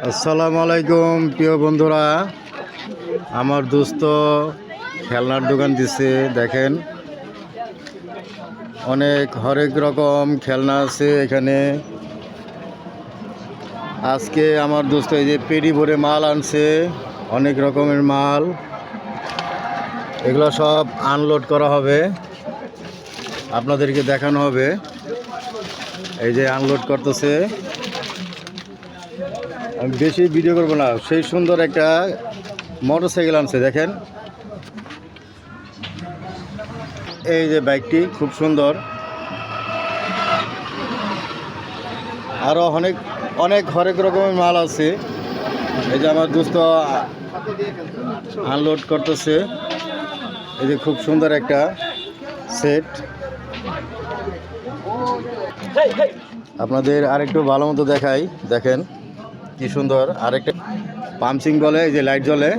আসসালামু আলাইকুম প্রিয় বন্ধুরা, আমার দোস্ত খেলনার দোকান দিছে। দেখেন অনেক হরেক রকম খেলনা আছে এখানে। আজকে আমার দোস্ত এই যে পেডি ভরে মাল আনছে, অনেক রকমের মাল। এগুলো সব আনলোড করা হবে, আপনাদেরকে দেখানো হবে। এই যে আনলোড করতেছে। আমি বেশি ভিডিও করবো না। সেই সুন্দর একটা মোটরসাইকেল আনছে, দেখেন। এই যে বাইকটি খুব সুন্দর। আরও অনেক অনেক হরেক রকমের মাল আছে। এই যে আমার দোস্ত আনলোড করতেছে। এই যে খুব সুন্দর একটা সেট। আপনাদের আরেকটু ভালো মতো দেখাই, দেখেন কি সুন্দর। আরেকটা পাম্পসিং বলে, এই যে লাইট জ্বলে।